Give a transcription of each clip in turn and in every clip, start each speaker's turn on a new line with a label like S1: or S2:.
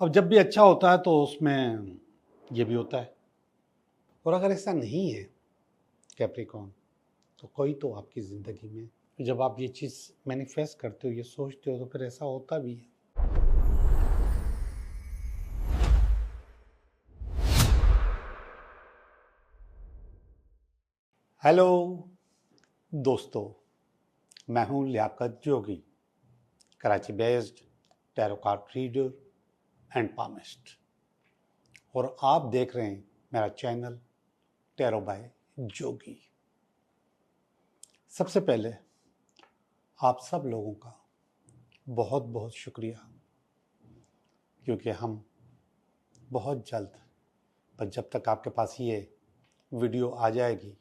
S1: अब जब भी अच्छा होता है तो उसमें ये भी होता है, और अगर ऐसा नहीं है कैप्रिकॉर्न, तो कोई तो आपकी ज़िंदगी में जब आप ये चीज़ मैनिफेस्ट करते हो, ये सोचते हो, तो फिर ऐसा होता भी है। हेलो दोस्तों, मैं हूँ Liaquat Jogi, Karachi based tarot card reader and palmist, और आप देख रहे हैं मेरा चैनल टैरो बाय जोगी। सबसे पहले आप सब लोगों का बहुत बहुत शुक्रिया, क्योंकि हम बहुत जल्द, पर जब तक आपके पास ये वीडियो आ जाएगी,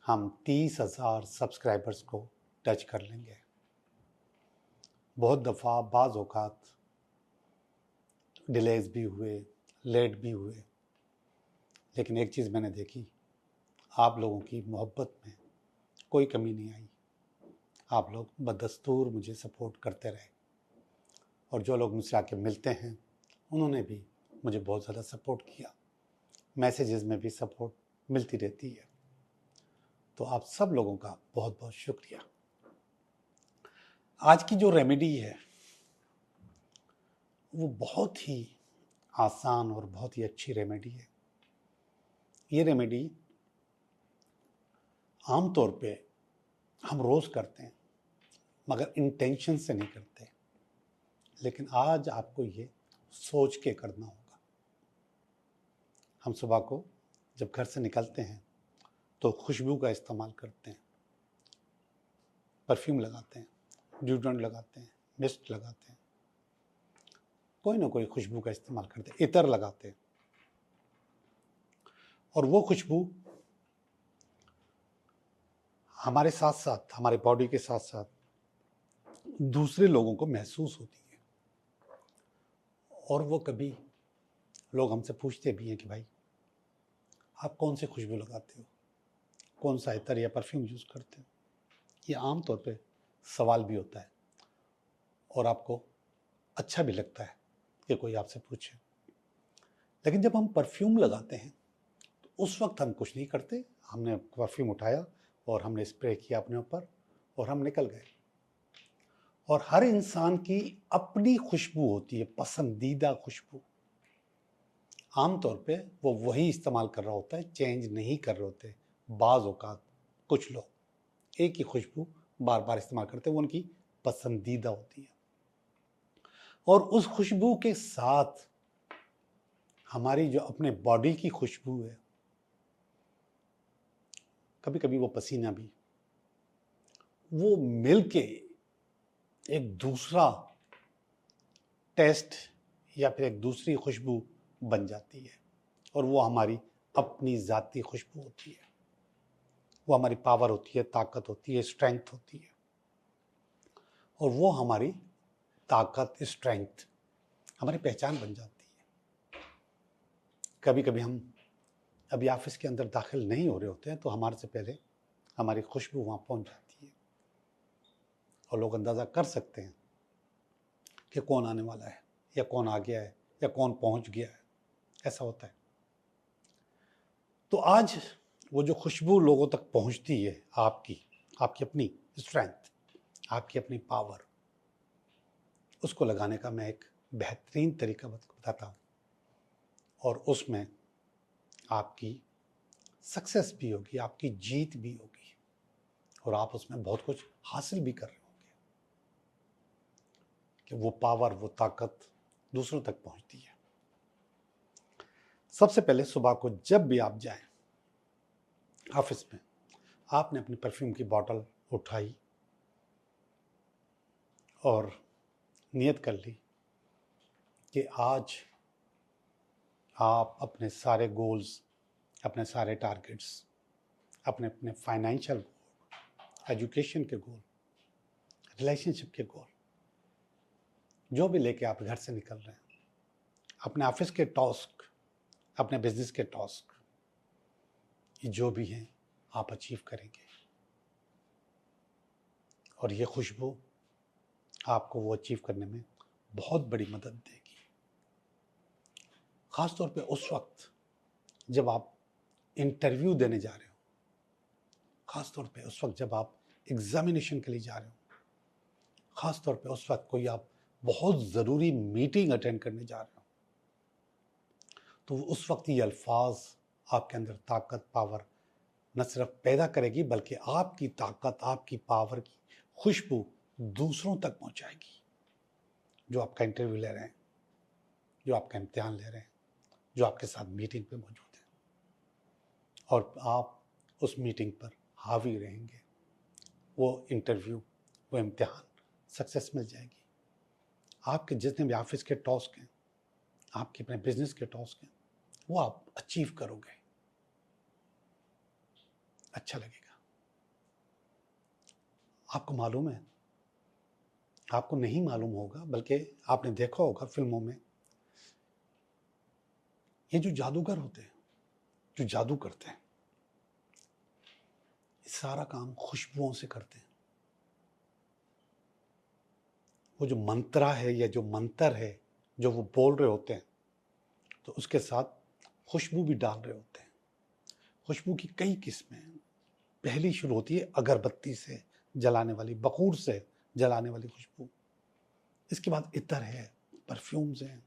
S1: हम 30,000 सब्सक्राइबर्स को टच कर लेंगे। बहुत दफ़ा बाज़ औक़ात डिलेज भी हुए, लेट भी हुए, लेकिन एक चीज़ मैंने देखी, आप लोगों की मोहब्बत में कोई कमी नहीं आई। आप लोग बदस्तूर मुझे सपोर्ट करते रहे, और जो लोग मुझसे आके मिलते हैं उन्होंने भी मुझे बहुत ज़्यादा सपोर्ट किया। मैसेजेस में भी सपोर्ट मिलती रहती है, तो आप सब लोगों का बहुत बहुत शुक्रिया। आज की जो रेमेडी है वो बहुत ही आसान और बहुत ही अच्छी रेमेडी है। ये रेमेडी आम तौर पे हम रोज़ करते हैं, मगर इंटेंशन से नहीं करते, लेकिन आज आपको ये सोच के करना होगा। हम सुबह को जब घर से निकलते हैं तो खुशबू का इस्तेमाल करते हैं, परफ्यूम लगाते हैं, डिओड्रेंट लगाते हैं, मिस्ट लगाते हैं, कोई ना कोई खुशबू का इस्तेमाल करते हैं, इतर लगाते हैं, और वो खुशबू हमारे साथ साथ, हमारे बॉडी के साथ साथ दूसरे लोगों को महसूस होती है। और वो कभी लोग हमसे पूछते भी हैं कि भाई आप कौन से खुशबू लगाते हो, कौन सा इतर या परफ्यूम यूज़ करते हो। ये आम तौर पे सवाल भी होता है, और आपको अच्छा भी लगता है कि कोई आपसे पूछे। लेकिन जब हम परफ्यूम लगाते हैं तो उस वक्त हम कुछ नहीं करते, हमने परफ्यूम उठाया और हमने स्प्रे किया अपने ऊपर और हम निकल गए। और हर इंसान की अपनी खुशबू होती है, पसंदीदा खुशबू। आमतौर पे वो वही इस्तेमाल कर रहा होता है, चेंज नहीं कर रहे होते। बाज़ औक़ात कुछ लोग एक ही खुशबू बार बार इस्तेमाल करते हैं, वो उनकी पसंदीदा होती है। और उस खुशबू के साथ हमारी जो अपने बॉडी की खुशबू है, कभी कभी वो पसीना भी, वो मिलके एक दूसरा टेस्ट या फिर एक दूसरी खुशबू बन जाती है, और वो हमारी अपनी ज़ाती खुशबू होती है। वो हमारी पावर होती है, ताकत होती है, स्ट्रेंथ होती है। और वो हमारी ताकत, स्ट्रेंथ हमारी पहचान बन जाती है। कभी कभी हम अभी ऑफिस के अंदर दाखिल नहीं हो रहे होते हैं तो हमारे से पहले हमारी खुशबू वहाँ पहुँच जाती है, और लोग अंदाज़ा कर सकते हैं कि कौन आने वाला है, या कौन आ गया है, या कौन पहुँच गया है। ऐसा होता है। तो आज वो जो खुशबू लोगों तक पहुँचती है, आपकी आपकी अपनी स्ट्रेंथ, आपकी अपनी पावर, उसको लगाने का मैं एक बेहतरीन तरीका बताता हूँ, और उसमें आपकी सक्सेस भी होगी, आपकी जीत भी होगी, और आप उसमें बहुत कुछ हासिल भी कर रहे होंगे, कि वो पावर, वो ताकत दूसरों तक पहुंचती है। सबसे पहले सुबह को जब भी आप जाएं ऑफिस में, आपने अपनी परफ्यूम की बोतल उठाई और नियत कर ली कि आज आप अपने सारे गोल्स, अपने सारे टारगेट्स, अपने अपने फाइनेंशियल गोल, एजुकेशन के गोल, रिलेशनशिप के गोल, जो भी लेके आप घर से निकल रहे हैं, अपने ऑफिस के टास्क, अपने बिजनेस के टास्क, ये जो भी हैं आप अचीव करेंगे। और ये खुशबू आपको वो अचीव करने में बहुत बड़ी मदद देगी। ख़ास तौर पे उस वक्त जब आप इंटरव्यू देने जा रहे हो, ख़ास तौर पे उस वक्त जब आप एग्जामिनेशन के लिए जा रहे हो, ख़ास तौर पे उस वक्त कोई आप बहुत ज़रूरी मीटिंग अटेंड करने जा रहे हो, तो उस वक्त ये अल्फाज आपके अंदर ताकत, पावर न सिर्फ पैदा करेगी बल्कि आपकी ताकत, आपकी पावर की खुशबू दूसरों तक पहुंचाएगी। जो आपका इंटरव्यू ले रहे हैं, जो आपका इम्तिहान ले रहे हैं, जो आपके साथ मीटिंग पे मौजूद है, और आप उस मीटिंग पर हावी रहेंगे, वो इंटरव्यू, वो इम्तिहान सक्सेस मिल जाएगी। आपके जितने भी ऑफिस के टास्क हैं, आपके अपने बिजनेस के टास्क हैं, वो आप अचीव करोगे, अच्छा लगेगा। आपको मालूम है, आपको नहीं मालूम होगा बल्कि आपने देखा होगा फिल्मों में, ये जो जादूगर होते हैं, जो जादू करते हैं, सारा काम खुशबुओं से करते हैं। वो जो मंत्रा है या जो मंत्र है जो वो बोल रहे होते हैं, तो उसके साथ खुशबू भी डाल रहे होते हैं। खुशबू की कई किस्में हैं। पहली शुरू होती है अगरबत्ती से जलाने वाली, बखूर से जलाने वाली खुशबू। इसके बाद इत्र है, परफ्यूम्स हैं,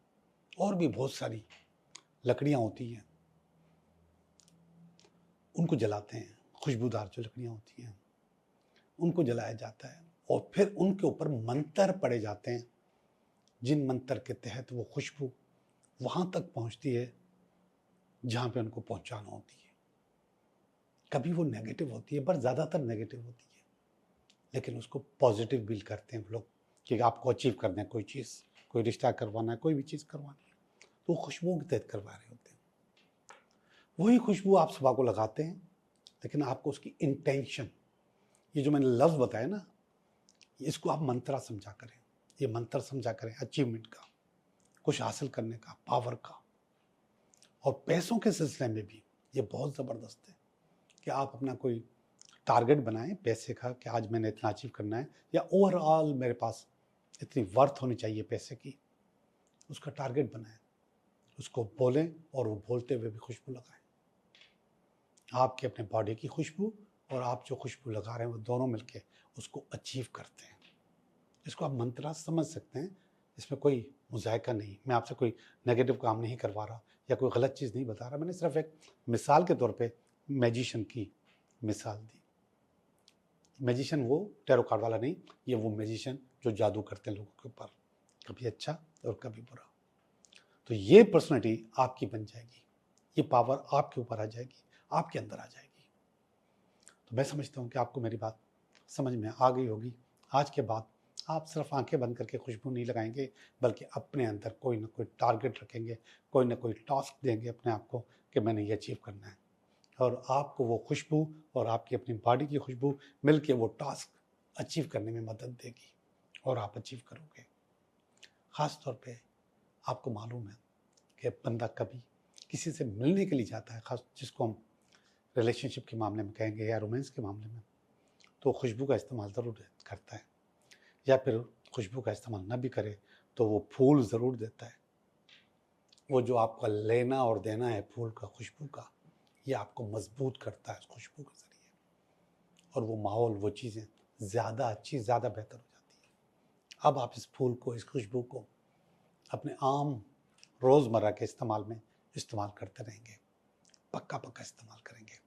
S1: और भी बहुत सारी लकड़ियाँ होती हैं, उनको जलाते हैं। खुशबूदार जो लकड़ियाँ होती हैं उनको जलाया जाता है, और फिर उनके ऊपर मंत्र पड़े जाते हैं, जिन मंत्र के तहत वो खुशबू वहाँ तक पहुँचती है जहाँ पे उनको पहुँचाना होती है। कभी वो नेगेटिव होती है, पर ज़्यादातर नेगेटिव होती है, लेकिन उसको पॉजिटिव बिल करते हैं लोग कि आपको अचीव करना है कोई चीज़, कोई रिश्ता करवाना है, कोई भी चीज़ करवानी है, तो वो खुशबुओं के तहत करवा रहे होते हैं। वही खुशबू आप सुबह को लगाते हैं, लेकिन आपको उसकी इंटेंशन, ये जो मैंने लफ्ज़ बताया ना, इसको आप मंत्रा समझा करें, ये मंत्र समझा करें अचीवमेंट का, कुछ हासिल करने का, पावर का। और पैसों के सिलसिले में भी ये बहुत ज़बरदस्त है कि आप अपना कोई टारगेट बनाएं पैसे का, कि आज मैंने इतना अचीव करना है, या ओवरऑल मेरे पास इतनी वर्थ होनी चाहिए पैसे की, उसका टारगेट बनाएं, उसको बोलें, और वो बोलते हुए भी खुशबू लगाएं। आपके अपने बॉडी की खुशबू और आप जो खुशबू लगा रहे हैं, वो दोनों मिलके उसको अचीव करते हैं। इसको आप मंत्रा समझ सकते हैं, इसमें कोई मुज़ायका नहीं। मैं आपसे कोई नेगेटिव काम नहीं करवा रहा या कोई गलत चीज़ नहीं बता रहा, मैंने सिर्फ एक मिसाल के तौर पे मैजिशियन की मिसाल दी। मैजिशियन वो टैरो कार्ड वाला नहीं, ये वो मैजिशियन जो जादू करते हैं लोगों के ऊपर, कभी अच्छा और कभी बुरा। तो ये पर्सनैलिटी आपकी बन जाएगी, ये पावर आपके ऊपर आ जाएगी, आपके अंदर आ जाएगी। तो मैं समझता हूँ कि आपको मेरी बात समझ में आ गई होगी। आज के बाद आप सिर्फ आंखें बंद करके खुशबू नहीं लगाएंगे, बल्कि अपने अंदर कोई ना कोई टारगेट रखेंगे, कोई ना कोई टास्क देंगे अपने आप को कि मैंने ये अचीव करना है, और आपको वो खुशबू और आपकी अपनी बॉडी की खुशबू मिलके वो टास्क अचीव करने में मदद देगी, और आप अचीव करोगे। ख़ास तौर पे आपको मालूम है कि बंदा कभी किसी से मिलने के लिए जाता है, ख़ास जिसको हम रिलेशनशिप के मामले में कहेंगे या रोमांस के मामले में, तो खुशबू का इस्तेमाल ज़रूर करता है, या फिर खुशबू का इस्तेमाल ना भी करे तो वो फूल ज़रूर देता है। वो जो आपका लेना और देना है फूल का, खुशबू का, ये आपको मजबूत करता है उस खुशबू के ज़रिए, और वो माहौल, वो चीज़ें ज़्यादा अच्छी, ज़्यादा बेहतर हो जाती है। अब आप इस फूल को, इस खुशबू को अपने आम रोज़मर्रा के इस्तेमाल में इस्तेमाल करते रहेंगे, पक्का पक्का इस्तेमाल करेंगे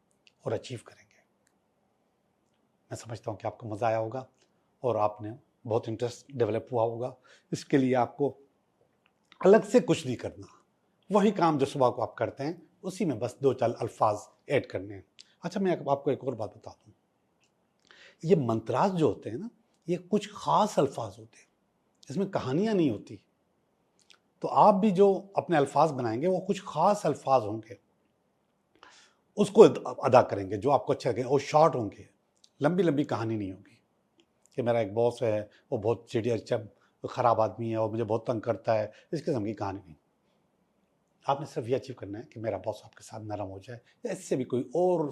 S1: और अचीव करेंगे। मैं समझता हूँ कि आपको मज़ा आया होगा और आपने बहुत इंटरेस्ट डेवलप हुआ होगा। इसके लिए आपको अलग से कुछ नहीं करना, वही काम जो सुबह को आप करते हैं उसी में बस 2-4 अल्फाज ऐड करने हैं। अच्छा, मैं आपको एक और बात बता दूँ, ये मंत्रास जो होते हैं ना, ये कुछ ख़ास अल्फाज होते हैं, इसमें कहानियाँ नहीं होती। तो आप भी जो अपने अल्फाज बनाएंगे वो कुछ ख़ास अल्फाज होंगे, उसको अदा करेंगे जो आपको अच्छे लगेंगे, और शॉर्ट होंगे, लंबी लंबी कहानी नहीं होगी कि मेरा एक बॉस है, वो बहुत चिड़िया ख़राब आदमी है और मुझे बहुत तंग करता है, इस किस्म की कहानी नहीं। आपने सिर्फ ये अचीव करना है कि मेरा बॉस आपके साथ नरम हो जाए, या इससे भी कोई और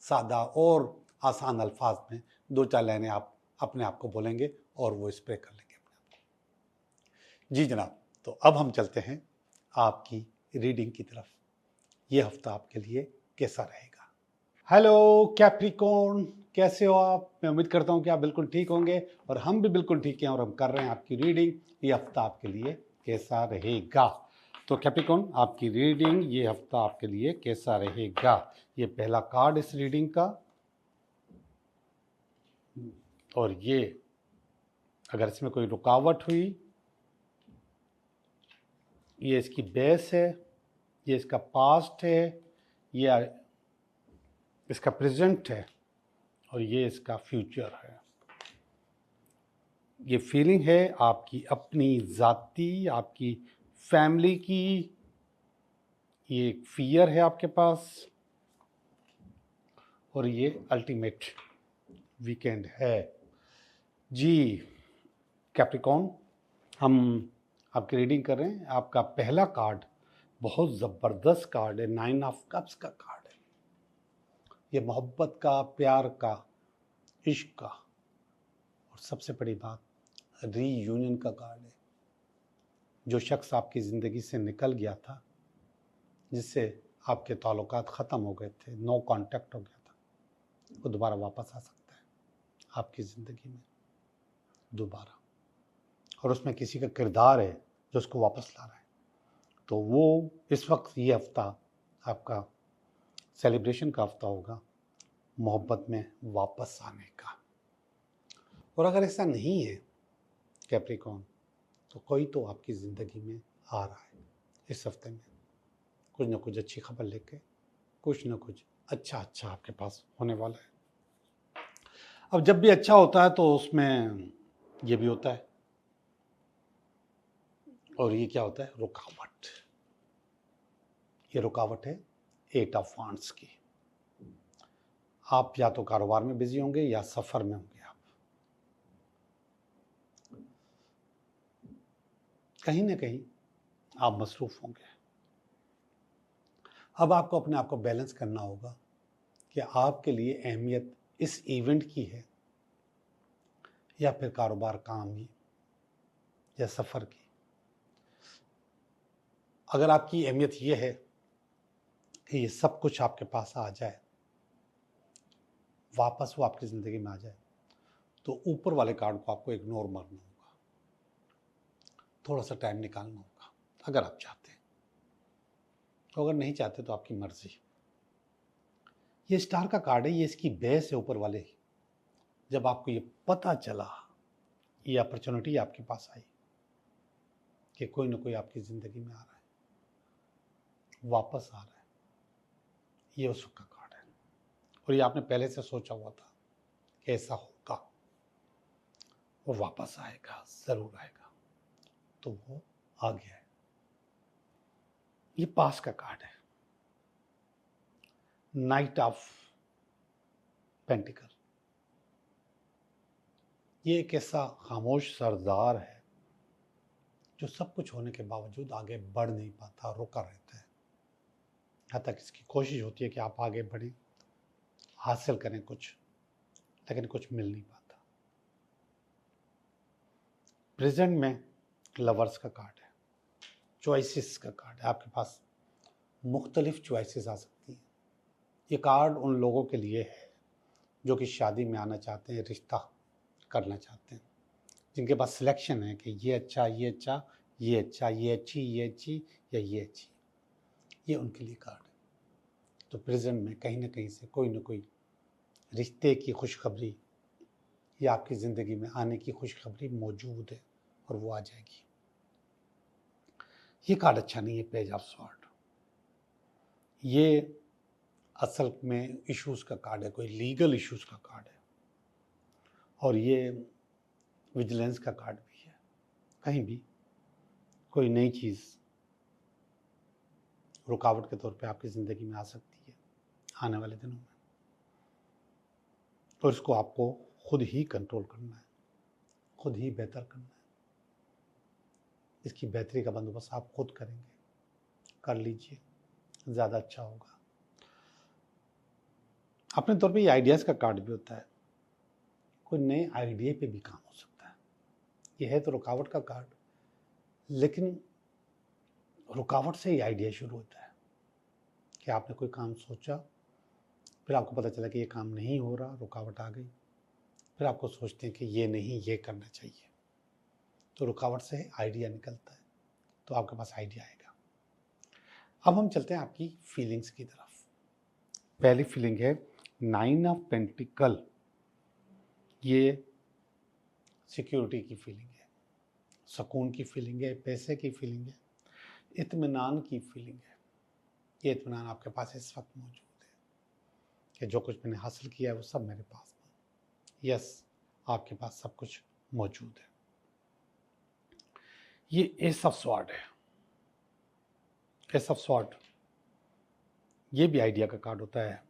S1: सादा और आसान अल्फाज में 2-4 लाइनें आप अपने आप को बोलेंगे और वो स्प्रे कर लेंगे अपने आप को। जी जनाब, तो अब हम चलते हैं आपकी रीडिंग की तरफ। ये हफ्ता आपके लिए कैसा रहेगा? हेलो कैप्रिकॉर्न, कैसे हो आप? मैं उम्मीद करता हूँ कि आप बिल्कुल ठीक होंगे और हम भी बिल्कुल ठीक हैं और हम कर रहे हैं आपकी रीडिंग। ये हफ्ता आपके लिए कैसा रहेगा? तो कैप्रिकॉर्न, आपकी रीडिंग ये हफ्ता आपके लिए कैसा रहेगा? ये पहला कार्ड इस रीडिंग का, और ये अगर इसमें कोई रुकावट हुई, ये इसकी बेस है, ये इसका पास्ट है, ये इसका प्रेजेंट है और ये इसका फ्यूचर है। ये फीलिंग है आपकी अपनी ज़ाती, आपकी फैमिली की, ये एक फियर है आपके पास, और ये अल्टीमेट वीकेंड है। जी कैप्रिकॉर्न, हम आपकी रीडिंग कर रहे हैं। आपका पहला कार्ड बहुत ज़बरदस्त कार्ड है, 9 ऑफ कप्स का कार्ड है। ये मोहब्बत का, प्यार का, इश्क का, और सबसे बड़ी बात रीयूनियन का कार्ड है। जो शख्स आपकी ज़िंदगी से निकल गया था, जिससे आपके ताल्लुकात ख़त्म हो गए थे, नो कांटेक्ट हो गया था, वो दोबारा वापस आ सकता है आपकी ज़िंदगी में दोबारा, और उसमें किसी का किरदार है जो उसको वापस ला रहा है। तो वो इस वक्त ये हफ्ता आपका सेलिब्रेशन का हफ्ता होगा, मोहब्बत में वापस आने का। और अगर ऐसा नहीं है कैप्रिकॉर्न, तो कोई तो आपकी ज़िंदगी में आ रहा है इस हफ्ते में, कुछ ना कुछ अच्छी खबर लेके, कुछ ना कुछ अच्छा आपके पास होने वाला है। अब जब भी अच्छा होता है तो उसमें ये भी होता है, और ये क्या होता है? रुकावट। ये रुकावट है 8 ऑफ वांड्स की। आप या तो कारोबार में बिजी होंगे या सफर में होंगे, आप कहीं ना कहीं आप मसरूफ होंगे। अब आपको अपने आप को बैलेंस करना होगा कि आपके लिए अहमियत इस इवेंट की है या फिर कारोबार, काम ही, या सफर की। अगर आपकी अहमियत ये है कि ये सब कुछ आपके पास आ जाए, वापस वो आपकी ज़िंदगी में आ जाए, तो ऊपर वाले कार्ड को आपको इग्नोर मारना होगा, थोड़ा सा टाइम निकालना होगा अगर आप चाहते हैं। तो अगर नहीं चाहते तो आपकी मर्जी। ये स्टार का कार्ड है, ये इसकी बेस है ऊपर वाले। जब आपको ये पता चला, ये अपॉर्चुनिटी आपके पास आई कि कोई ना कोई आपकी ज़िंदगी में आ रहा है, वापस आ रहा है, ये उस का कार्ड है। और ये आपने पहले से सोचा हुआ था कि ऐसा होगा, वो वापस आएगा, ज़रूर आएगा, तो वो आ गया है। ये पास का कार्ड है, नाइट ऑफ पेंटिकल। ये एक ऐसा खामोश सरदार है जो सब कुछ होने के बावजूद आगे बढ़ नहीं पाता, रुका रहता है। यहाँ तक इसकी कोशिश होती है कि आप आगे बढ़ें, हासिल करें कुछ, लेकिन कुछ मिल नहीं पाता। प्रेजेंट में लवर्स का कार्ड है, चॉइसेस का कार्ड है। आपके पास मुख्तलिफ चॉइसेस आ सकती हैं। ये कार्ड उन लोगों के लिए है जो कि शादी में आना चाहते हैं, रिश्ता करना चाहते हैं, जिनके पास सिलेक्शन है कि ये अच्छा, ये अच्छा, ये अच्छा, ये अच्छी, ये अच्छी, या ये अच्छी। ये उनके लिए कार्ड है। तो प्रेजेंट में कहीं ना कहीं से कोई ना कोई रिश्ते की खुशखबरी या आपकी ज़िंदगी में आने की खुशखबरी मौजूद है, और वो आ जाएगी। ये कार्ड अच्छा नहीं है, पेज ऑफ स्वॉर्ड। ये असल में इश्यूज़ का कार्ड है, कोई लीगल इश्यूज़ का कार्ड है, और ये विजिलेंस का कार्ड भी है। कहीं भी कोई नई चीज़ रुकावट के तौर पे आपकी ज़िंदगी में आ सकती है आने वाले दिनों में, और इसको आपको खुद ही कंट्रोल करना है, खुद ही बेहतर करना है। इसकी बेहतरी का बंदोबस्त आप खुद करेंगे, कर लीजिए, ज़्यादा अच्छा होगा। अपने तौर पे ये आइडियाज़ का कार्ड भी होता है, कोई नए आइडिया पे भी काम हो सकता है। ये है तो रुकावट का कार्ड, लेकिन रुकावट से ही आइडिया शुरू होता है कि आपने कोई काम सोचा, फिर आपको पता चला कि ये काम नहीं हो रहा, रुकावट आ गई, फिर आपको सोचते हैं कि ये नहीं, ये करना चाहिए। तो रुकावट से आइडिया निकलता है, तो आपके पास आइडिया आएगा। अब हम चलते हैं आपकी फीलिंग्स की तरफ। पहली फीलिंग है 9 ऑफ पेंटिकल। ये सिक्योरिटी की फीलिंग है, सुकून की फीलिंग है, पैसे की फीलिंग है, इत्मीनान की फीलिंग है। ये इत्मीनान आपके पास इस वक्त मौजूद है कि जो कुछ मैंने हासिल किया है वो सब मेरे पास है। यस, आपके पास सब कुछ मौजूद है। ये एस ऑफ स्वॉर्ड है। एस ऑफ स्वॉर्ड ये भी आइडिया का कार्ड होता है,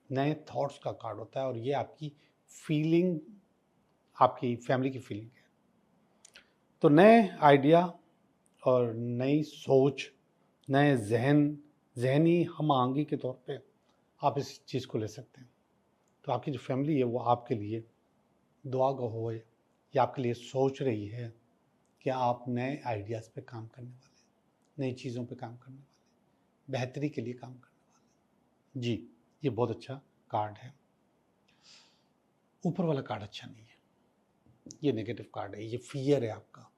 S1: नए थॉट्स का कार्ड होता है, और ये आपकी फीलिंग, आपकी फैमिली की फीलिंग है। तो नए आइडिया और नई सोच, नए जहनी हम आंगी के तौर पे आप इस चीज़ को ले सकते हैं। तो आपकी जो फैमिली है वो आपके लिए दुआ गो हो या आपके लिए सोच रही है कि आप नए आइडियाज़ पे काम करने वाले, नई चीज़ों पे काम करने वाले, बेहतरी के लिए काम करने वाले। जी, ये बहुत अच्छा कार्ड है। ऊपर वाला कार्ड अच्छा नहीं है, ये नेगेटिव कार्ड है, ये फियर है आपका।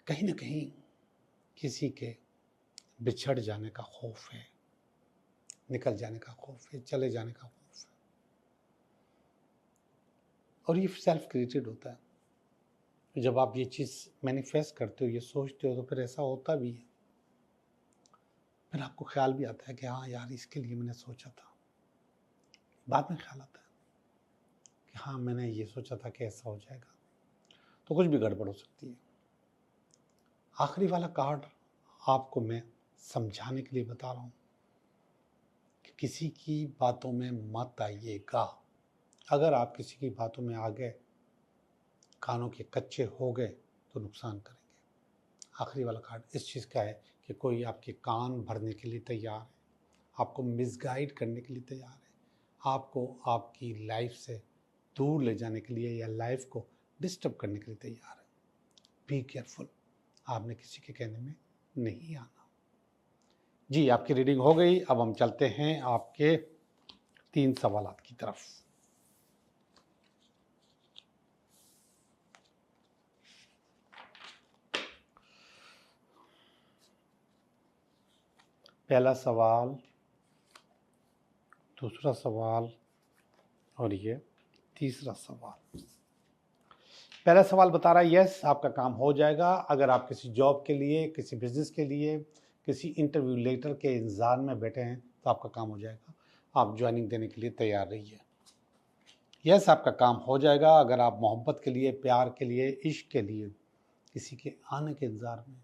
S1: कहीं ना कहीं किसी के बिछड़ जाने का खौफ है, निकल जाने का खौफ है, चले जाने का खौफ है, और ये सेल्फ क्रिएटेड होता है। जब आप ये चीज़ मैनिफेस्ट करते हो, ये सोचते हो, तो फिर ऐसा होता भी है। फिर आपको ख्याल भी आता है कि हाँ यार, इसके लिए मैंने सोचा था। बाद में ख्याल आता है कि हाँ, मैंने ये सोचा था कि ऐसा हो जाएगा, तो कुछ भी गड़बड़ हो सकती है। आखिरी वाला कार्ड आपको मैं समझाने के लिए बता रहा हूँ कि किसी की बातों में मत आइएगा। अगर आप किसी की बातों में आ गए, कानों के कच्चे हो गए, तो नुकसान करेंगे। आखिरी वाला कार्ड इस चीज़ का है कि कोई आपके कान भरने के लिए तैयार है, आपको मिसगाइड करने के लिए तैयार है, आपको आपकी लाइफ से दूर ले जाने के लिए या लाइफ को डिस्टर्ब करने के लिए तैयार है। बी केयरफुल, आपने किसी के कहने में नहीं आना। जी, आपकी रीडिंग हो गई। अब हम चलते हैं आपके 3 सवालात की तरफ। पहला सवाल, दूसरा सवाल और ये तीसरा सवाल। पहला सवाल बता रहा है यस, आपका काम हो जाएगा। अगर आप किसी जॉब के लिए, किसी बिजनेस के लिए, किसी इंटरव्यू लेटर के इंतजार में बैठे हैं, तो आपका काम हो जाएगा। आप ज्वाइनिंग देने के लिए तैयार रहिए। यस, आपका काम हो जाएगा। अगर आप मोहब्बत के लिए, प्यार के लिए, इश्क के लिए किसी के आने के इंतज़ार में,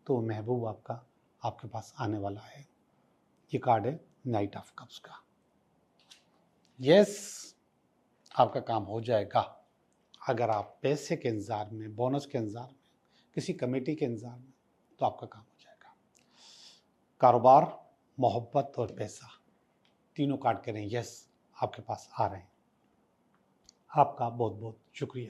S1: तो महबूब आपका आपके पास आने वाला है। ये कार्ड है नाइट ऑफ कप्स का। यस, आपका काम हो जाएगा। अगर आप पैसे के इंतज़ार में, बोनस के इंतज़ार में, किसी कमेटी के इंतज़ार में, तो आपका काम हो जाएगा। कारोबार, मोहब्बत और पैसा, तीनों कार्ड कह रहे हैं यस, आपके पास आ रहे हैं। आपका बहुत बहुत शुक्रिया।